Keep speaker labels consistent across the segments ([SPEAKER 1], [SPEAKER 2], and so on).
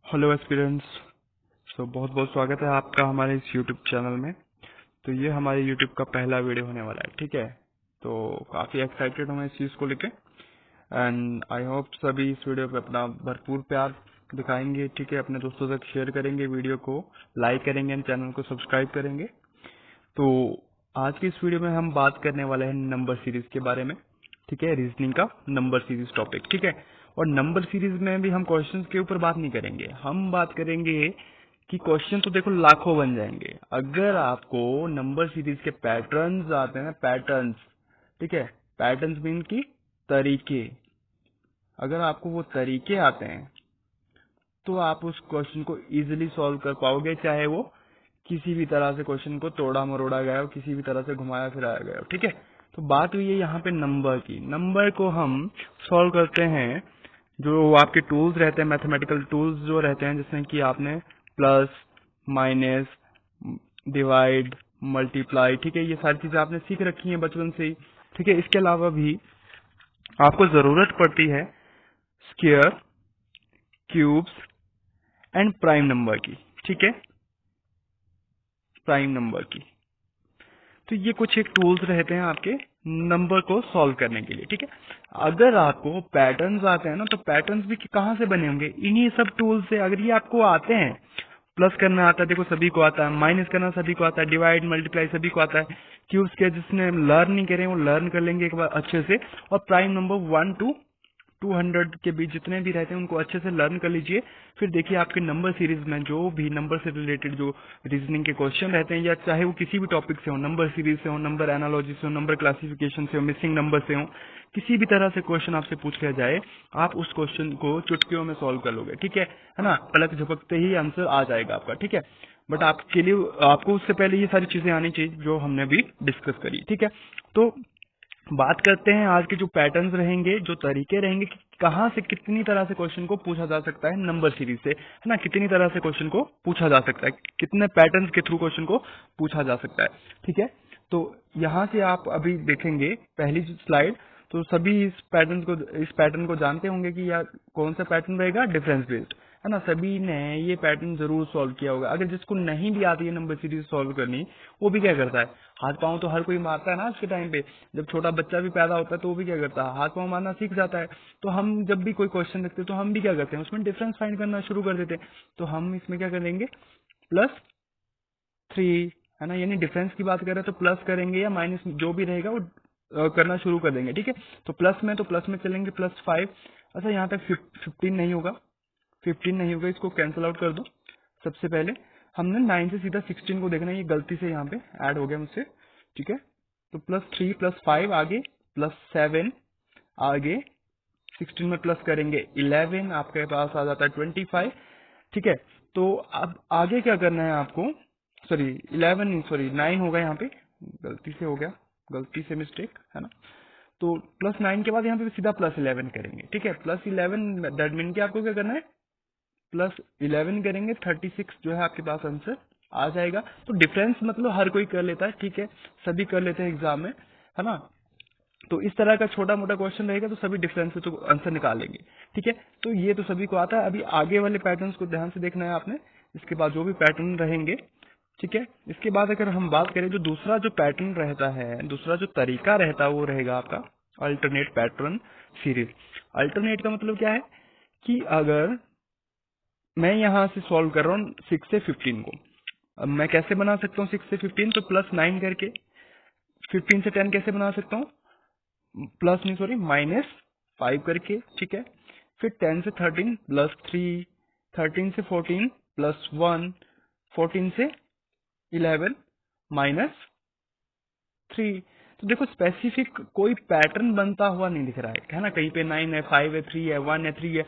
[SPEAKER 1] Hello aspirants. बहुत बहुत स्वागत है आपका हमारे इस यूट्यूब चैनल में। तो ये हमारे यूट्यूब का पहला वीडियो होने वाला है, ठीक है। तो काफ़ी एक्साइटेड हूँ इस चीज़ को लेके एंड आई होप सभी इस वीडियो पे अपना भरपूर प्यार दिखाएंगे, ठीक है। अपने दोस्तों तक शेयर करेंगे, वीडियो को लाइक करेंगे एंड चैनल को सब्सक्राइब करेंगे। तो आज की इस वीडियो में हम बात करने वाले हैं नंबर सीरीज के बारे में, ठीक है। रीजनिंग का नंबर सीरीज टॉपिक, ठीक है। और नंबर सीरीज में भी हम क्वेश्चंस के ऊपर बात नहीं करेंगे, हम बात करेंगे कि क्वेश्चन तो देखो लाखों बन जाएंगे अगर आपको नंबर सीरीज के पैटर्न्स आते हैं, पैटर्न्स, ठीक है। पैटर्न्स मीन की तरीके, अगर आपको वो तरीके आते हैं तो आप उस क्वेश्चन को इजीली सॉल्व कर पाओगे, चाहे वो किसी भी तरह से क्वेश्चन को तोड़ा मरोड़ा गया हो, किसी भी तरह से घुमाया फिराया गया हो, ठीक है। तो बात हुई है यहाँ पे नंबर की। नंबर को हम सॉल्व करते हैं, जो आपके टूल्स रहते हैं, मैथमेटिकल टूल्स जो रहते हैं, जिसमें कि आपने प्लस, माइनस, डिवाइड, मल्टीप्लाई, ठीक है, ये सारी चीजें आपने सीख रखी हैं बचपन से ही, ठीक है। इसके अलावा भी आपको जरूरत पड़ती है square, cubes and prime number की, ठीक है, प्राइम नंबर की। तो ये कुछ एक टूल्स रहते हैं आपके नंबर को सॉल्व करने के लिए, ठीक है। अगर आपको पैटर्न्स आते हैं ना, तो पैटर्न्स भी कहाँ से बने होंगे, इन्हीं सब टूल्स से। अगर ये आपको आते हैं, प्लस करना आता है, देखो सभी को आता है, माइनस करना सभी को आता है, डिवाइड मल्टीप्लाई सभी को आता है, क्यूब्स के जिसने लर्न नहीं करे वो लर्न कर लेंगे एक बार अच्छे से। और प्राइम नंबर 1 to 200 के बीच जितने भी रहते हैं उनको अच्छे से लर्न कर लीजिए। फिर देखिए आपके नंबर सीरीज में जो भी नंबर से रिलेटेड जो रीजनिंग के क्वेश्चन रहते हैं, या चाहे वो किसी भी टॉपिक से हो, नंबर सीरीज से हो, नंबर एनालॉजी से हो, नंबर क्लासिफिकेशन से हो, मिसिंग नंबर से हो, किसी भी तरह से क्वेश्चन आपसे पूछ लिया जाए, आप उस क्वेश्चन को चुटकियों में सॉल्व कर लोगे, ठीक है ना। पलक झपकते ही आंसर आ जाएगा आपका, ठीक है। बट आपके लिए आपको उससे पहले ये सारी चीजें आनी चाहिए जो हमने अभी डिस्कस करी, ठीक है। तो बात करते हैं आज के जो पैटर्न्स रहेंगे, जो तरीके रहेंगे कि कहाँ से कितनी तरह से क्वेश्चन को पूछा जा सकता है नंबर सीरीज से, है ना। कितनी तरह से क्वेश्चन को पूछा जा सकता है, कितने पैटर्न्स के थ्रू क्वेश्चन को पूछा जा सकता है, ठीक है। तो यहाँ से आप अभी देखेंगे पहली स्लाइड, तो सभी इस पैटर्न को जानते होंगे कि यार कौन सा पैटर्न रहेगा, डिफरेंस बेस्ड, है ना। सभी ने ये पैटर्न जरूर सॉल्व किया होगा। अगर जिसको नहीं भी आती है नंबर सीरीज सॉल्व करनी, वो भी क्या करता है, हाथ पांव तो हर कोई मारता है ना आज के टाइम पे। जब छोटा बच्चा भी पैदा होता है तो वो भी क्या करता है, हाथ पांव मारना सीख जाता है। तो हम जब भी कोई क्वेश्चन लिखते हैं तो हम भी क्या करते हैं, उसमें डिफरेंस फाइंड करना शुरू कर देते हैं। तो हम इसमें क्या करेंगे, +3, है ना, यानी डिफरेंस की बात करें तो प्लस करेंगे या माइनस जो भी रहेगा वो करना शुरू कर देंगे, ठीक है। तो प्लस में चलेंगे +5। अच्छा यहाँ तक 15 नहीं होगा, 15 नहीं होगा, इसको कैंसिल आउट कर दो। सबसे पहले हमने 9 से सीधा 16 को देखना है, ये गलती से यहाँ पे ऐड हो गया मुझसे, ठीक है। तो +3 +5 आगे +7 आगे 16 में प्लस करेंगे 11, आपके पास आ जाता है 25, ठीक है। तो अब आगे क्या करना है आपको, सॉरी 11 नहीं, सॉरी 9 होगा यहाँ पे, गलती से हो गया, गलती से मिस्टेक, है ना। तो +9 के बाद यहाँ पे सीधा +11 करेंगे, ठीक है। +11 दैट मीन कि आपको क्या करना है, +11 करेंगे, 36 जो है आपके पास आंसर आ जाएगा। तो डिफरेंस मतलब हर कोई कर लेता है, ठीक है, सभी कर लेते हैं एग्जाम में, है ना। तो इस तरह का छोटा मोटा क्वेश्चन रहेगा तो सभी डिफरेंस से तो आंसर निकालेंगे, ठीक है। तो ये तो सभी को आता है। अभी आगे वाले पैटर्न्स को ध्यान से देखना है आपने, इसके बाद जो भी पैटर्न रहेंगे, ठीक है। इसके बाद अगर हम बात करें जो दूसरा जो पैटर्न रहता है, दूसरा जो तरीका रहता है वो रहेगा आपका अल्टरनेट पैटर्न सीरीज। अल्टरनेट का मतलब क्या है कि अगर मैं यहाँ से सॉल्व कर रहा हूँ 6 से 15 को, अब मैं कैसे बना सकता हूँ 6 से 15, तो +9 करके। 15 से 10 कैसे बना सकता हूँ, प्लस नहीं सॉरी -5 करके, ठीक है। फिर 10 से 13 +3, 13 से 14 +1, 14 से 11 -3। तो देखो स्पेसिफिक कोई पैटर्न बनता हुआ नहीं दिख रहा है ना। कहीं पे 9 है, 5 है, 3 है, 1 है, 3 है,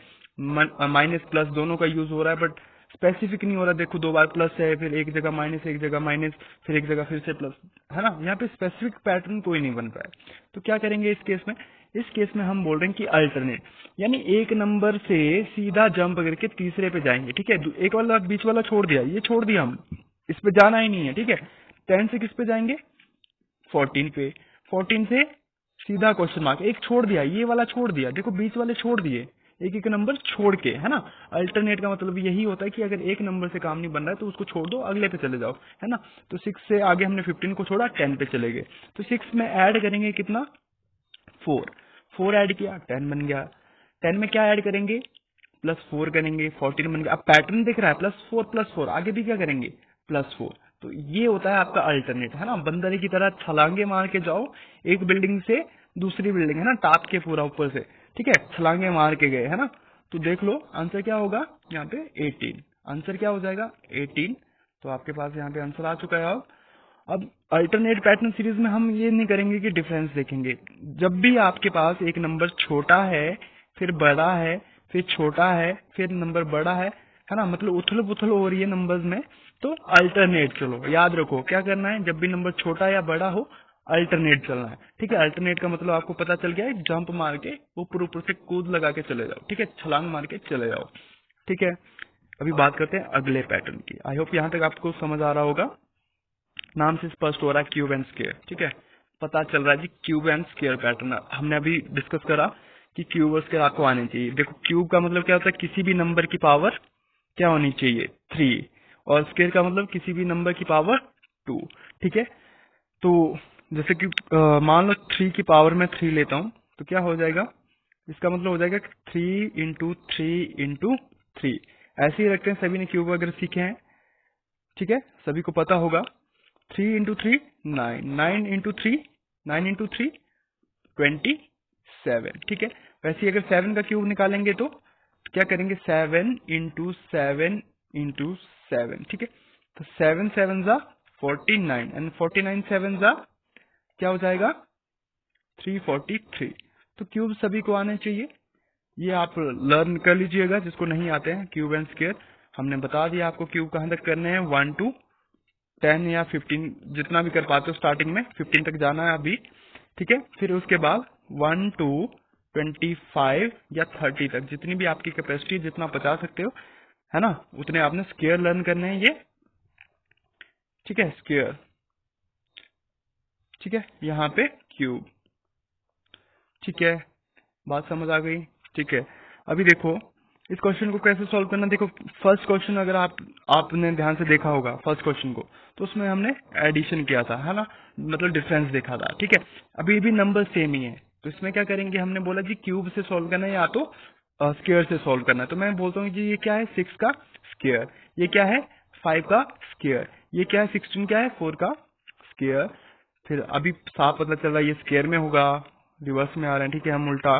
[SPEAKER 1] माइनस प्लस दोनों का यूज हो रहा है, बट स्पेसिफिक नहीं हो रहा। देखो 2 बार प्लस है, फिर एक जगह माइनस, एक जगह माइनस, फिर एक जगह फिर से प्लस, है ना। यहाँ पे स्पेसिफिक पैटर्न कोई नहीं बन रहा है। तो क्या करेंगे इस केस में, इस केस में हम बोल रहे हैं कि अल्टरनेट, यानी एक नंबर से सीधा जंप करके तीसरे पे जाएंगे, ठीक है। एक वाला बीच वाला छोड़ दिया, ये छोड़ दिया हम, इस पे जाना ही नहीं है, ठीक है। 10 से किस पे जाएंगे, 14 पे, 14 से सीधा क्वेश्चन मार्क, एक छोड़ दिया, ये वाला छोड़ दिया, देखो बीच वाले छोड़ दिए, एक एक नंबर छोड़ के, है ना। अल्टरनेट का मतलब यही होता है कि अगर एक नंबर से काम नहीं बन रहा है तो उसको छोड़ दो, अगले पे चले जाओ, है ना। तो 6 से आगे हमने 15 को छोड़ा, 10 पे चले गए। तो 6 में ऐड करेंगे कितना, 4, 4 ऐड किया 10 बन गया। 10 में क्या ऐड करेंगे, +4 करेंगे, 14 बन गया। अब पैटर्न दिख रहा है, +4 आगे भी क्या करेंगे, +4। तो ये होता है आपका अल्टरनेट, है ना। बंदर की तरह छलांगे मार के जाओ एक बिल्डिंग से दूसरी बिल्डिंग, है ना, टाप के पूरा ऊपर से, ठीक है, छलांगे मार के गए, है ना। तो देख लो आंसर क्या होगा यहाँ पे 18, आंसर क्या हो जाएगा 18। तो आपके पास यहाँ पे आंसर आ चुका है। अब अल्टरनेट पैटर्न सीरीज में हम ये नहीं करेंगे कि डिफरेंस देखेंगे। जब भी आपके पास एक नंबर छोटा है, फिर बड़ा है, फिर छोटा है, फिर नंबर बड़ा है ना, मतलब उथल पुथल हो रही है नंबर्स में, तो अल्टरनेट चलो। याद रखो क्या करना है, जब भी नंबर छोटा या बड़ा हो अल्टरनेट चलना है, ठीक है। अल्टरनेट का मतलब आपको पता चल गया है, जंप मार के ऊपर ऊपर से कूद लगा के चले जाओ, ठीक है, छलांग मार के चले जाओ, ठीक है। अभी बात करते हैं अगले पैटर्न की। आई होप यहाँ तक आपको समझ आ रहा होगा, नाम से स्पष्ट हो रहा है क्यूब एंड स्क्वायर, ठीक है। पता चल रहा है जी क्यूब एंड स्क्वायर पैटर्न हमने अभी डिस्कस करा कि क्यूब और स्क्वायर आपको आने चाहिए। देखो क्यूब का मतलब क्या होता है, किसी भी नंबर की पावर क्या होनी चाहिए 3, और स्क्वायर का मतलब किसी भी नंबर की पावर 2, ठीक है। तो जैसे कि मान लो 3 की पावर में 3 लेता हूँ तो क्या हो जाएगा, इसका मतलब हो जाएगा 3 × 3 × 3। ऐसे ही रखते हैं, सभी ने क्यूब वगैरह सीखे हैं, ठीक है, सभी को पता होगा। 3 × 3 9, 9 × 3 27, ठीक है। वैसे ही अगर 7 का क्यूब निकालेंगे तो क्या करेंगे, 7 × 7 × 7, ठीक है। तो 7 7 जा 49 एंड 49 7 जा क्या हो जाएगा 343। तो क्यूब सभी को आने चाहिए, ये आप लर्न कर लीजिएगा जिसको नहीं आते हैं क्यूब एंड स्क्वायर। हमने बता दिया आपको क्यूब कहाँ तक करने हैं, 1 to 10 या 15 जितना भी कर पाते हो, स्टार्टिंग में 15 तक जाना है अभी, ठीक है। फिर उसके बाद 1 to 25 या 30 तक जितनी भी आपकी कैपेसिटी जितना बचा सकते हो, है ना, उतने आपने स्क्वायर लर्न करने हैं ये, ठीक है, स्क्वायर, ठीक है, यहाँ पे क्यूब, ठीक है, बात समझ आ गई, ठीक है। अभी देखो इस क्वेश्चन को कैसे सॉल्व करना। देखो फर्स्ट क्वेश्चन अगर आपने ध्यान से देखा होगा फर्स्ट क्वेश्चन को, तो उसमें हमने एडिशन किया था, है ना, मतलब डिफरेंस देखा था, ठीक है। अभी भी नंबर सेम ही है, तो इसमें क्या करेंगे, हमने बोला जी क्यूब से सॉल्व करना है या तो स्क्वायर से सॉल्व करना है। तो मैं बोलता हूँ जी ये क्या है 6 का स्क्वायर, ये क्या है 5 का स्क्वायर, ये क्या है 16 क्या है 4 का स्क्वायर। फिर अभी साफ पता चल रहा है ये स्क्वायर में होगा, रिवर्स में आ रहे हैं, ठीक है, हम उल्टा,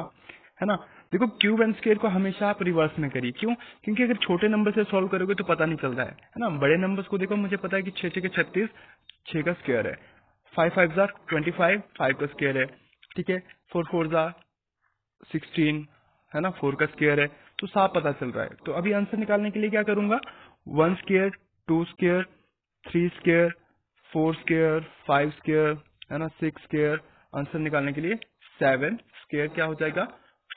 [SPEAKER 1] है ना। देखो क्यूब एंड स्क्वायर को हमेशा आप रिवर्स में करिए, क्यों, क्योंकि अगर छोटे नंबर से सॉल्व करोगे तो पता नहीं चलता है ना। बड़े नंबर्स को देखो, मुझे पता है कि 6 6 के 36, 6 का स्क्वायर है, 5 5 जा 25, 5 का स्क्वायर है, ठीक है, 4 4 जा 16, है ना, 4 का स्क्वायर है, तो साफ पता चल रहा है। तो अभी आंसर निकालने के लिए क्या करूंगा, 1 square, 2 square, 3 square, 4 square, 5 square, है ना, 6 स्क्वायर। आंसर निकालने के लिए 7 स्क्वायर क्या हो जाएगा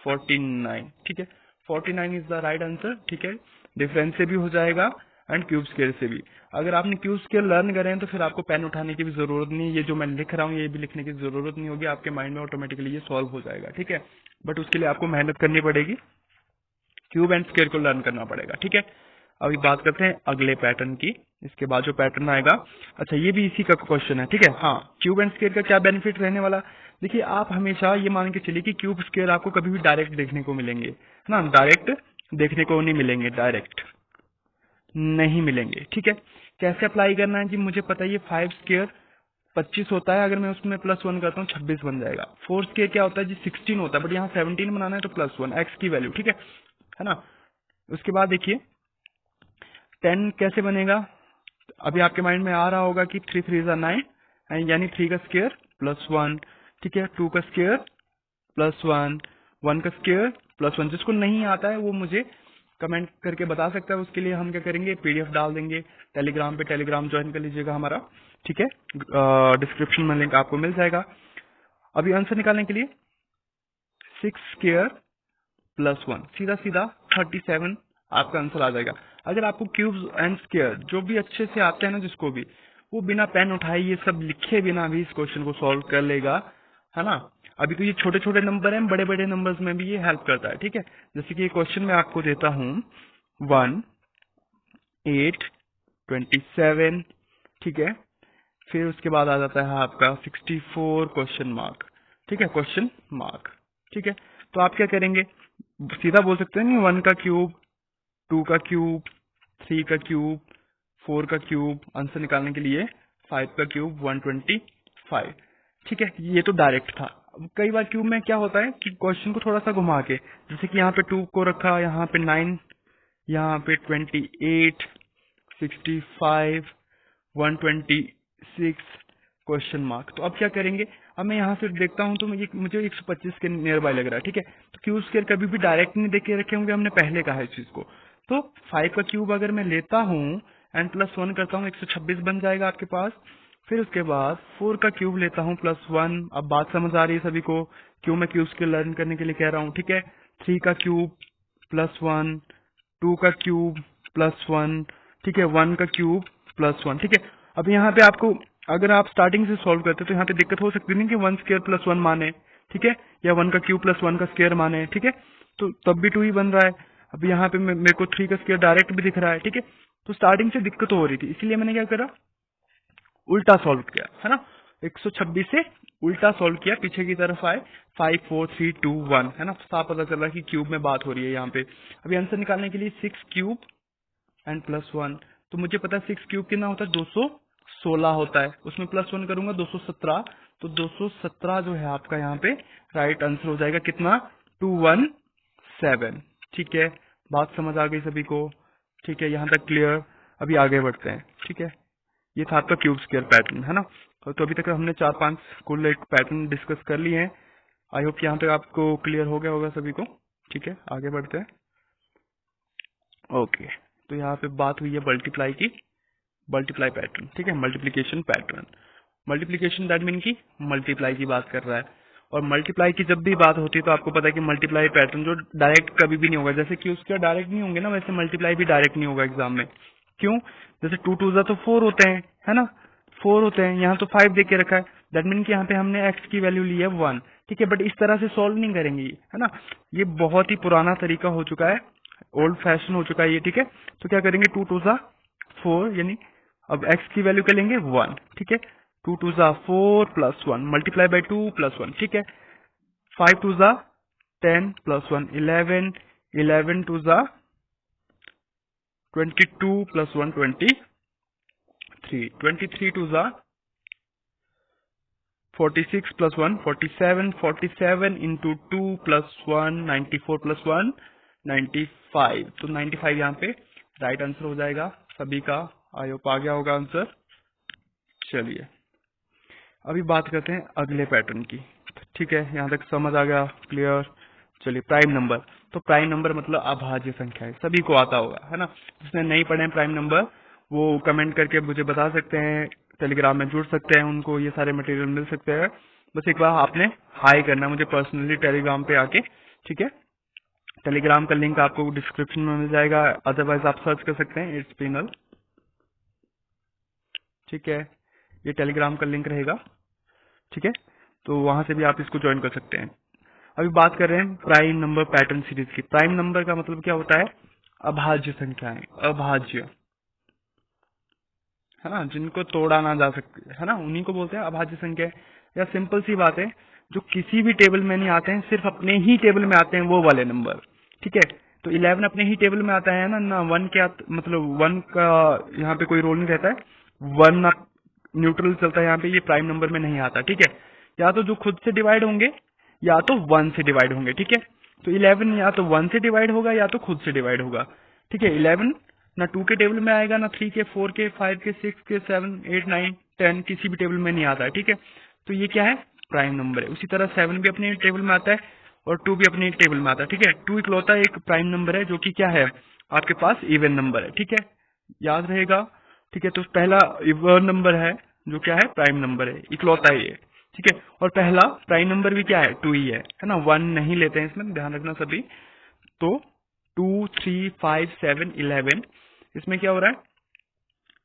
[SPEAKER 1] 49, ठीक है, 49 इज द राइट आंसर, ठीक है। डिफरेंस से भी हो जाएगा एंड क्यूब स्क्वायर से भी। अगर आपने क्यूब स्क्वायर लर्न करे हैं तो फिर आपको पेन उठाने की भी जरूरत नहीं, ये जो मैं लिख रहा हूँ ये भी लिखने की जरूरत नहीं होगी, आपके माइंड में ऑटोमेटिकली ये सॉल्व हो जाएगा, ठीक है। बट उसके लिए आपको मेहनत करनी पड़ेगी, क्यूब एंड स्क्वायर को लर्न करना पड़ेगा, ठीक है। अभी बात करते हैं अगले पैटर्न की, इसके बाद जो पैटर्न आएगा, अच्छा ये भी इसी का क्वेश्चन है, ठीक है। हाँ, क्यूब एंड स्क्वायर का क्या बेनिफिट रहने वाला, देखिए आप हमेशा ये मान के चलिए कि क्यूब स्क्वायर आपको कभी भी डायरेक्ट देखने को मिलेंगे, है ना, डायरेक्ट देखने को नहीं मिलेंगे, डायरेक्ट नहीं मिलेंगे, ठीक है। कैसे अप्लाई करना है जी, मुझे पता है ये 5 स्क्वायर 25 होता है, अगर मैं उसमें +1 करता हूँ 26 बन जाएगा। 4 स्क्वायर क्या होता है जी 16 होता है, बट यहाँ 17 बनाना है तो +1 एक्स की वैल्यू, ठीक है ना। उसके बाद देखिए 10 कैसे बनेगा, अभी आपके माइंड में आ रहा होगा कि 3 3 जा 9, यानी 3 का स्क्वायर +1, ठीक है, 2 का स्क्वायर +1, 1 का स्क्वायर +1। जिसको नहीं आता है वो मुझे कमेंट करके बता सकता है, उसके लिए हम क्या करेंगे PDF डाल देंगे टेलीग्राम पे, टेलीग्राम ज्वाइन कर लीजिएगा हमारा, ठीक है, डिस्क्रिप्शन में लिंक आपको मिल जाएगा। अभी आंसर निकालने के लिए 6 स्क्वायर +1 सीधा सीधा 37 आपका आंसर आ जाएगा। अगर आपको क्यूब्स एंड स्क्वायर जो भी अच्छे से आते हैं ना, जिसको भी, वो बिना पेन उठाए ये सब लिखे बिना भी इस क्वेश्चन को सॉल्व कर लेगा, है ना। अभी तो ये छोटे छोटे नंबर हैं, बड़े बड़े नंबर्स में भी ये हेल्प करता है, ठीक है। जैसे कि क्वेश्चन में आपको देता हूँ 1 8 27, ठीक है। फिर उसके बाद आ जाता है आपका 64 क्वेश्चन मार्क, ठीक है, क्वेश्चन मार्क, ठीक है। तो आप क्या करेंगे, सीधा बोल सकते हैं नहीं, 1 का क्यूब, 2 का क्यूब, 3 का क्यूब, 4 का क्यूब, आंसर निकालने के लिए 5 का क्यूब 125, ठीक है। ये तो डायरेक्ट था। अब कई बार क्यूब में क्या होता है कि क्वेश्चन को थोड़ा सा घुमा के, जैसे कि यहाँ पे 2 को रखा, यहाँ पे 9, यहाँ पे 28, 65, 126 क्वेश्चन मार्क। तो अब क्या करेंगे, अब मैं यहाँ से देखता हूँ तो मुझे 125 के नियर बाय लग रहा है, ठीक है। तो क्यूब स्क्वायर कभी भी डायरेक्ट नहीं देख के रखे होंगे, हमने पहले कहा है इस चीज को। तो 5 का क्यूब अगर मैं लेता हूँ एंड प्लस 1 करता हूँ, 126 बन जाएगा आपके पास। फिर उसके बाद 4 का क्यूब लेता हूँ प्लस 1, अब बात समझ आ रही है सभी को, क्यों मैं क्यूब स्क्वायर लर्न करने के लिए कह रहा हूँ, ठीक है। 3 का क्यूब प्लस 1, 2 का क्यूब प्लस 1, ठीक है, 1 का क्यूब प्लस 1, ठीक है। अब यहाँ पे आपको अगर आप स्टार्टिंग से सॉल्व करते तो यहाँ पे दिक्कत हो सकती नहीं कि 1 स्क्वायर प्लस 1 माने, ठीक है, या 1 का क्यूब प्लस 1 का स्क्वायर माने, ठीक है। तो तब भी 2 ही बन रहा है। अब यहाँ पे मेरे को 3 का स्क्वायर डायरेक्ट भी दिख रहा है, ठीक है। तो स्टार्टिंग से दिक्कत हो रही थी, इसीलिए मैंने क्या करा, उल्टा सॉल्व किया, है ना। 126 से उल्टा सॉल्व किया, पीछे की तरफ आए, 5 4 3 2 1, है ना। साफ पता चल रहा है कि क्यूब में बात हो रही है यहाँ पे। अभी आंसर निकालने के लिए 6 क्यूब एंड प्लस 1, तो मुझे पता है 6 क्यूब कितना होता है, 216 होता है, उसमें प्लस 1 करूंगा 217, तो 217 जो है आपका यहाँ पे राइट आंसर हो जाएगा, कितना, 217, ठीक है। बात समझ आ गई सभी को, ठीक है, यहाँ तक क्लियर। अभी आगे बढ़ते हैं, ठीक है। ये था आपका क्यूब स्क्वायर पैटर्न, है ना। तो अभी तक हमने 4-5 कुल एक पैटर्न डिस्कस कर लिए हैं। आई होप यहाँ तक आपको क्लियर हो गया होगा सभी को, ठीक है। आगे बढ़ते हैं, ओके। तो यहाँ पे बात हुई है मल्टीप्लाई की, मल्टीप्लाई पैटर्न, ठीक है, multiplication pattern. Multiplication that mean की मल्टीप्लाई की बात कर रहा है। और मल्टीप्लाई की जब भी बात होती है तो आपको पता है कि मल्टीप्लाई पैटर्न जो डायरेक्ट कभी भी नहीं होगा, जैसे कि उसके डायरेक्ट नहीं होंगे ना, वैसे मल्टीप्लाई भी डायरेक्ट नहीं होगा एग्जाम में। क्यों, जैसे 2 2 तो 4 होते हैं, है ना, 4 होते हैं, यहाँ तो 5 दे के रखा है, दैट मीन कि यहाँ पे हमने x की वैल्यू ली है 1, ठीक है। बट इस तरह से सॉल्व नहीं करेंगे, है ना, ये बहुत ही पुराना तरीका हो चुका है, ओल्ड फैशन हो चुका है ये, ठीक है। तो क्या करेंगे, 2 2 4, यानी अब x की वैल्यू क्या लेंगे 1, ठीक है। 2 2 4 प्लस 1 मल्टीप्लाई बाई 2 प्लस 1, ठीक है। 5 2 10 plus 1 11, 11 2 22 plus 1 23, 23 2 46 plus 1 47, 47 into 2 plus 1 94 plus 1 95, तो 95 यहाँ पे राइट आंसर हो जाएगा सभी का। आई होप आ गया होगा आंसर। चलिए अभी बात करते हैं अगले पैटर्न की, ठीक है। यहाँ तक समझ आ गया, क्लियर। चलिए प्राइम नंबर, तो प्राइम नंबर मतलब अभाज्य संख्या है, सभी को आता होगा, है ना। जिसने नहीं पढ़े प्राइम नंबर वो कमेंट करके मुझे बता सकते हैं, टेलीग्राम में जुड़ सकते हैं, उनको ये सारे मटेरियल मिल सकते हैं। बस एक बार आपने हाई करना मुझे पर्सनली टेलीग्राम पे आके, ठीक है। टेलीग्राम का लिंक आपको डिस्क्रिप्शन में मिल जाएगा, अदरवाइज आप सर्च कर सकते हैं, इट्स पिनल, ठीक है। ये टेलीग्राम का लिंक रहेगा, ठीक है। तो वहां से भी आप इसको ज्वाइन कर सकते हैं। अभी बात कर रहे हैं प्राइम नंबर पैटर्न सीरीज की। प्राइम नंबर का मतलब क्या होता है, अभाज्य संख्याएं, अभाज्य, है ना, जिनको तोड़ा ना जा सकते, है ना, उन्हीं को बोलते हैं अभाज्य संख्या। या सिंपल सी बात है, जो किसी भी टेबल में नहीं आते हैं, सिर्फ अपने ही टेबल में आते हैं, वो वाले नंबर, ठीक है। तो 11 अपने ही टेबल में आता है ना 1 के मतलब 1 का यहाँ पे कोई रोल नहीं रहता है, 1 न्यूट्रल चलता है यहाँ पे, ये प्राइम नंबर में नहीं आता, ठीक है। या तो जो खुद से डिवाइड होंगे या तो 1 से डिवाइड होंगे, ठीक है। तो 11 या तो 1 से डिवाइड होगा या तो खुद से डिवाइड होगा, ठीक है। 11 ना 2 के टेबल में आएगा, ना 3 के, 4 के, 5 के, 6 के, 7 8 9 10 किसी भी टेबल में नहीं आता है, ठीक है। तो ये क्या है, प्राइम नंबर है। उसी तरह 7 भी अपने टेबल में आता है और 2 भी अपने टेबल में आता है, ठीक है। 2 इकलौता एक प्राइम नंबर है जो कि क्या है, आपके पास इवन नंबर है, ठीक है, याद रहेगा, ठीक है। तो पहला इवन नंबर है जो क्या है, प्राइम नंबर है, इकलौता ही है, ठीक है। और पहला प्राइम नंबर भी क्या है, 2 ही है ना, 1 नहीं लेते हैं इसमें, ध्यान रखना सभी। तो 2 3 5 7 11, इसमें क्या हो रहा है,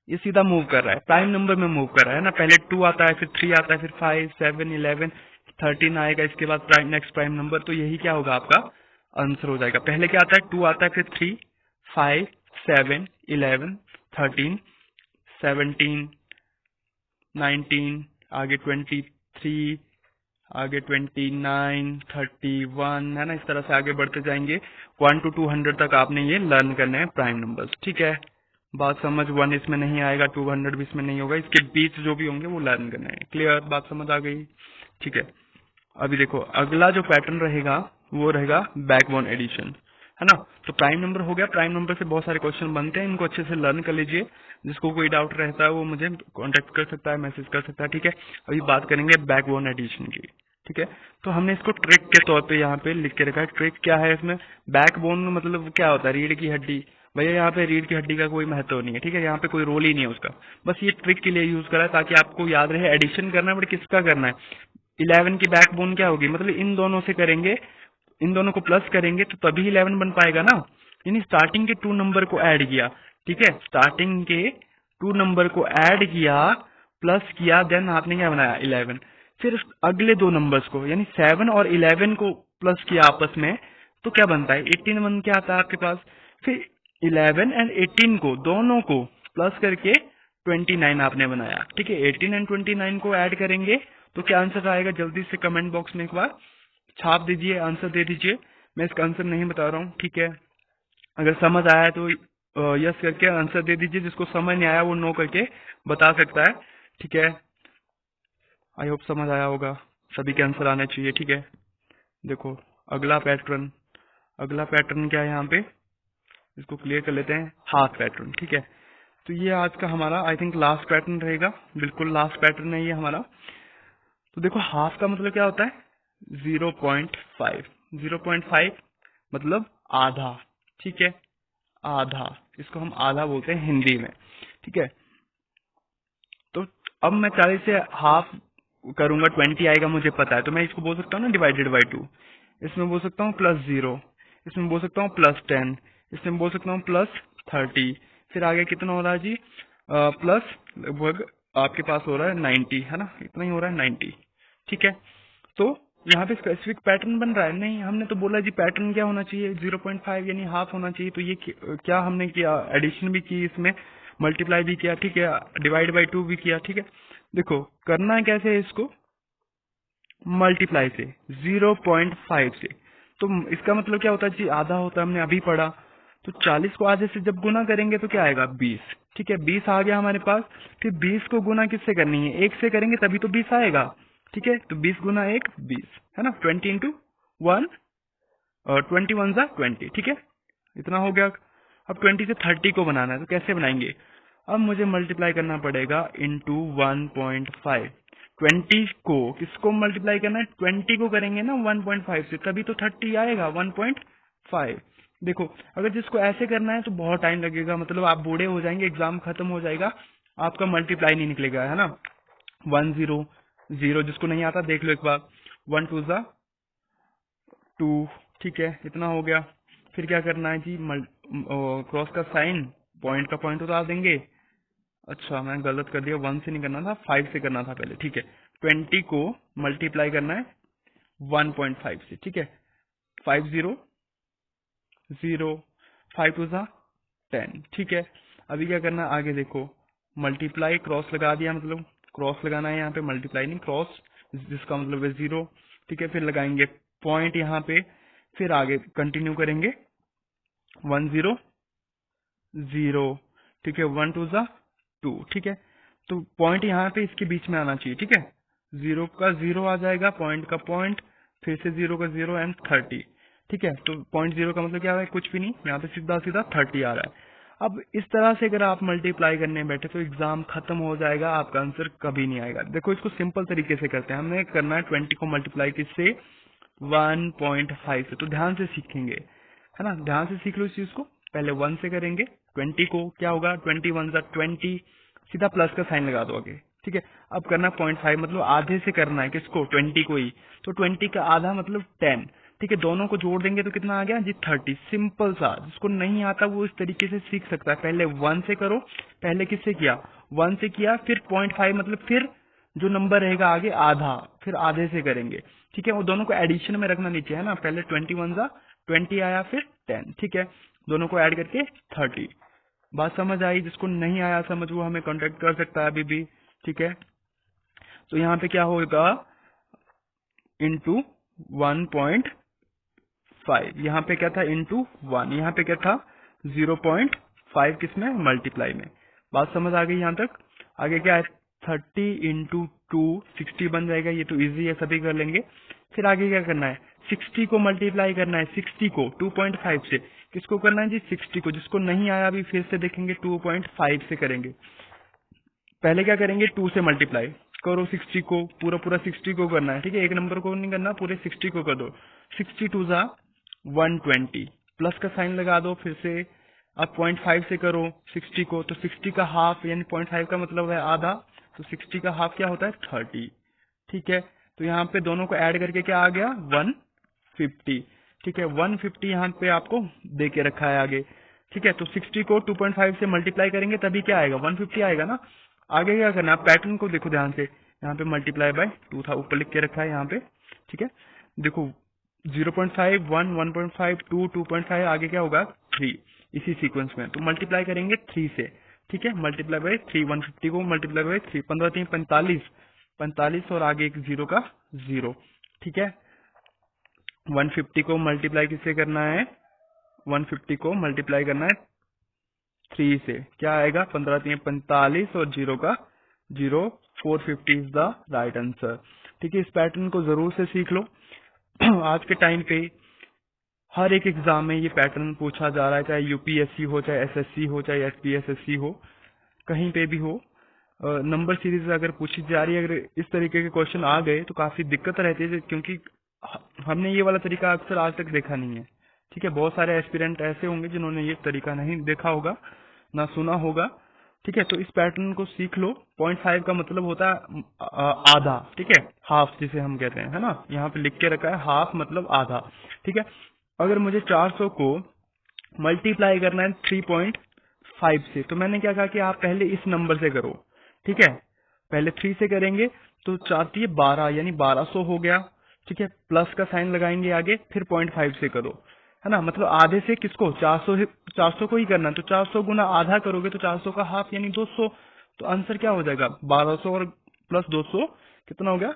[SPEAKER 1] ये सीधा मूव कर रहा है, प्राइम नंबर में मूव कर रहा है ना। पहले 2 आता है, फिर 3 आता है, फिर 5 7 11, 13 आएगा, इसके बाद नेक्स्ट प्राइम नंबर, तो यही क्या होगा आपका आंसर हो जाएगा। पहले क्या आता है 2 आता है, फिर 3, 5, 7, 11, 13, 17, 19, आगे 23, आगे 29, 31, है ना। इस तरह से आगे बढ़ते जाएंगे 1 to 200 तक आपने ये लर्न करने हैं प्राइम नंबर्स। ठीक है, बात समझ। 1 इसमें नहीं आएगा, 200 भी इसमें नहीं होगा, इसके बीच जो भी होंगे वो लर्न करने हैं। क्लियर, बात समझ आ गई। ठीक है, अभी देखो अगला जो पैटर्न रहेगा वो रहेगा बैकबोन एडिशन, है ना। तो प्राइम नंबर हो गया, प्राइम नंबर से बहुत सारे क्वेश्चन बनते हैं, इनको अच्छे से लर्न कर लीजिए। जिसको कोई डाउट रहता है वो मुझे कांटेक्ट कर सकता है, मैसेज कर सकता है। ठीक है, अभी बात करेंगे बैकबोन एडिशन की। ठीक है, तो हमने इसको ट्रिक के तौर पे यहाँ पे लिख के रखा है। ट्रिक क्या है इसमें, बैकबोन मतलब क्या होता है, रीढ़ की हड्डी। भैया यहाँ पे रीढ़ की हड्डी का कोई महत्व नहीं है, ठीक है, यहाँ पे कोई रोल ही नहीं है उसका, बस ये ट्रिक के लिए यूज करा है ताकि आपको याद रहे एडिशन करना है, बट किसका करना है। 11 की बैकबोन क्या होगी, मतलब इन दोनों से करेंगे, इन दोनों को प्लस करेंगे तो तभी 11 बन पाएगा ना। यानी स्टार्टिंग के 2 नंबर को ऐड किया, ठीक है, स्टार्टिंग के 2 नंबर को ऐड किया, प्लस किया, देन आपने क्या बनाया 11। फिर अगले 2 नंबर्स को यानी 7 और 11 को प्लस किया आपस में, तो क्या बनता है 18 बन के आता है आपके पास। फिर 11 एंड 18 को दोनों को प्लस करके 29 आपने बनाया। ठीक है, 18 एंड 29 को ऐड करेंगे तो क्या आंसर आएगा, जल्दी से कमेंट बॉक्स में एक बार छाप दीजिए, आंसर दे दीजिए। मैं इसका आंसर नहीं बता रहा हूँ, ठीक है। अगर समझ आया तो यस करके आंसर दे दीजिए, जिसको समझ नहीं आया वो नो करके बता सकता है। ठीक है, आई होप समझ आया होगा, सभी के आंसर आने चाहिए। ठीक है, देखो अगला पैटर्न, अगला पैटर्न क्या है यहाँ पे, इसको क्लियर कर लेते हैं, हाफ पैटर्न। ठीक है, तो ये आज का हमारा आई थिंक लास्ट पैटर्न रहेगा, बिल्कुल लास्ट पैटर्न है ये हमारा। तो देखो हाफ का मतलब क्या होता है 0.5, 0.5 मतलब आधा। ठीक है, आधा, इसको हम आधा बोलते हैं हिंदी में। ठीक है, तो अब मैं 40 से हाफ करूंगा 20 आएगा मुझे पता है, तो मैं इसको बोल सकता हूँ ना डिवाइडेड बाई 2, इसमें बोल सकता हूँ +0, इसमें बोल सकता हूँ +10, इसमें बोल सकता हूँ +30, फिर आगे कितना हो रहा है जी, प्लस लगभग आपके पास हो रहा है 90, है ना, इतना ही हो रहा है 90। ठीक है, तो यहाँ पे स्पेसिफिक पैटर्न बन रहा है नहीं, हमने तो बोला जी पैटर्न क्या होना चाहिए 0.5 यानी हाफ होना चाहिए। तो ये क्या हमने किया, एडिशन भी की, इसमें मल्टीप्लाई भी किया, ठीक है, डिवाइड बाई 2 भी किया। ठीक है, देखो करना है कैसे है इसको, मल्टीप्लाई से 0.5 से, तो इसका मतलब क्या होता है जी, आधा होता है, हमने अभी पढ़ा। तो 40 को आधे से जब गुना करेंगे तो क्या आएगा 20। ठीक है, 20 आ गया हमारे पास। फिर 20 को गुना किससे करनी है, 1 से करेंगे तभी तो 20 आएगा। ठीक है, तो 20 गुना 1 20, है ना, 20 इंटू 1 और 21 ज़ा 20। ठीक है, इतना हो गया। अब 20 से 30 को बनाना है, तो कैसे बनाएंगे, अब मुझे मल्टीप्लाई करना पड़ेगा इंटू 1.5। 20 को किसको मल्टीप्लाई करना है, 20 को करेंगे ना 1.5 से, तभी तो 30 आएगा 1.5। देखो अगर जिसको ऐसे करना है तो बहुत टाइम लगेगा, मतलब आप बूढ़े हो जाएंगे, एग्जाम खत्म हो जाएगा, आपका मल्टीप्लाई नहीं निकलेगा, है ना। 1 0 0, जिसको नहीं आता देख लो एक बार, 1 2 ज़ा 2। ठीक है, इतना हो गया। फिर क्या करना है जी, क्रॉस का साइन, पॉइंट का पॉइंट उतार देंगे। अच्छा मैं गलत कर दिया, 1 से नहीं करना था, 5 से करना था पहले। ठीक है, 20 को मल्टीप्लाई करना है 1.5 से। ठीक है, 5 0 0, 5 2 ज़ा 10। ठीक है, अभी क्या करना है, आगे देखो मल्टीप्लाई, क्रॉस लगा दिया, मतलब क्रॉस लगाना है यहाँ पे, मल्टीप्लाई नहीं क्रॉस, जिसका मतलब है 0। ठीक है, फिर लगाएंगे पॉइंट यहाँ पे, फिर आगे कंटिन्यू करेंगे 1 0 0। ठीक है, 1 2 ज़ा 2। ठीक है, तो पॉइंट यहाँ पे इसके बीच में आना चाहिए। ठीक है, 0 का 0 आ जाएगा, पॉइंट का पॉइंट, फिर से 0 का 0 एंड 30। ठीक है, तो पॉइंट 0 का मतलब क्या है, कुछ भी नहीं, यहाँ पे सीधा सीधा 30 आ रहा है। अब इस तरह से अगर आप मल्टीप्लाई करने बैठे तो एग्जाम खत्म हो जाएगा, आपका आंसर कभी नहीं आएगा। देखो इसको सिंपल तरीके से करते हैं, हमने करना है 20 को मल्टीप्लाई किससे, 1.5 से। तो ध्यान से सीखेंगे, है ना, ध्यान से सीख लो इस चीज को। पहले 1 से करेंगे 20 को, क्या होगा 21 ज़ा 20, सीधा प्लस का साइन लगा दो आगे। ठीक है, अब करना 0.5, मतलब आधे से करना है, किसको 20 को ही, तो 20 का आधा मतलब 10। ठीक है, दोनों को जोड़ देंगे तो कितना आ गया जी 30। सिंपल सा, जिसको नहीं आता वो इस तरीके से सीख सकता है। पहले 1 से करो, पहले किससे किया 1 से किया, फिर 0.5 मतलब फिर जो नंबर रहेगा आगे आधा, फिर आधे से करेंगे, ठीक है। वो दोनों को एडिशन में रखना नीचे, है ना। पहले 21 जा 20 आया, फिर 10, ठीक है। दोनों को ऐड करके 30। बात समझ आई? जिसको नहीं आया समझ वो हमें कांटेक्ट कर सकता है अभी भी, ठीक है। तो यहाँ पे क्या होगा, इंटू 1.5, यहाँ पे क्या था इंटू 1, यहाँ पे क्या था 0.5, किसमें मल्टीप्लाई में। बात समझ आ गई यहाँ तक? आगे क्या है 30 इंटू 2 60 बन जाएगा, ये तो इजी है, सभी कर लेंगे। फिर आगे क्या करना है 60 को मल्टीप्लाई करना है, 60 को 2.5 से। किसको करना है जी 60 को। जिसको नहीं आया अभी फिर से देखेंगे 2.5 से करेंगे। पहले क्या करेंगे 2 से मल्टीप्लाई करो 60 को, पूरा पूरा 60 को करना है, ठीक है। एक नंबर को नहीं करना, पूरे 60 को कर दो। 62 जा 120, प्लस का साइन लगा दो फिर से। अब 0.5 से करो 60 को, तो 60 का हाफ यानी 0.5 का मतलब है आधा, तो 60 का हाफ क्या होता है 30, ठीक है। तो यहाँ पे दोनों को ऐड करके क्या आ गया 150, ठीक है। 150 यहाँ पे आपको दे के रखा है आगे, ठीक है। तो 60 को 2.5 से मल्टीप्लाई करेंगे तभी क्या आएगा 150 आएगा ना। आगे क्या करना है, पैटर्न को देखो ध्यान से, यहाँ पे मल्टीप्लाई बाय 2 था, ऊपर लिख के रखा है यहाँ पे, ठीक है। देखो 0.5 1 1.5 2 2.5, आगे क्या होगा 3, इसी सीक्वेंस में। तो मल्टीप्लाई करेंगे 3 से, ठीक है। मल्टीप्लाई बाय 3, 150 को मल्टीप्लाई बाय 3, 15 3 45, 45 और आगे एक 0 का 0, ठीक है। 150 को मल्टीप्लाई किससे करना है, 150 को मल्टीप्लाई करना है 3 से, क्या आएगा 15 3 45 और 0 का 0, 450 इज द राइट आंसर, ठीक है। इस पैटर्न को जरूर से सीख लो। आज के टाइम पे हर एक एग्जाम में ये पैटर्न पूछा जा रहा है, चाहे यूपीएससी हो, चाहे एसएससी हो, चाहे एसपीएसएससी हो, कहीं पे भी हो। नंबर सीरीज अगर पूछी जा रही है, अगर इस तरीके के क्वेश्चन आ गए तो काफी दिक्कत रहती है, क्योंकि हमने ये वाला तरीका अक्सर आज तक देखा नहीं है, ठीक है। बहुत सारे एस्पिरेंट ऐसे होंगे जिन्होंने ये तरीका नहीं देखा होगा, ना सुना होगा, ठीक है। तो इस पैटर्न को सीख लो। 0.5 का मतलब होता है आधा, ठीक है, हाफ जिसे हम कहते हैं, है ना। यहाँ पे लिख के रखा है हाफ मतलब आधा, ठीक है। अगर मुझे 400 को मल्टीप्लाई करना है 3.5 से, तो मैंने क्या कहा कि आप पहले इस नंबर से करो, ठीक है। पहले 3 से करेंगे तो 4 12 यानी 1200 हो गया, ठीक है। प्लस का साइन लगाएंगे आगे, फिर 0.5 से करो, है ना। मतलब आधे से किसको 400 को ही करना, तो 400 गुना आधा करोगे तो 400 का हाफ यानी 200, तो आंसर क्या हो जाएगा 1200 और प्लस 200 कितना हो गया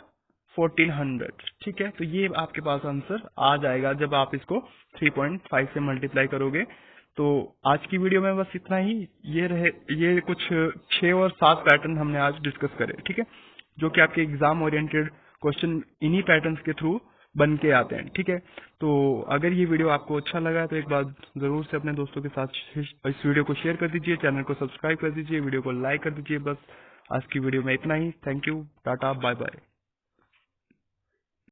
[SPEAKER 1] 1400, ठीक है। तो ये आपके पास आंसर आ जाएगा जब आप इसको 3.5 से मल्टीप्लाई करोगे। तो आज की वीडियो में बस इतना ही। ये कुछ 6 और 7 पैटर्न हमने आज डिस्कस करे, ठीक है, जो कि आपके एग्जाम ओरिएंटेड क्वेश्चन इन्हीं पैटर्न्स के थ्रू बन के आते हैं, ठीक है। तो अगर ये वीडियो आपको अच्छा लगा तो एक बार जरूर से अपने दोस्तों के साथ इस वीडियो को शेयर कर दीजिए, चैनल को सब्सक्राइब कर दीजिए, वीडियो को लाइक कर दीजिए। बस आज की वीडियो में इतना ही। Thank you, tata, bye bye.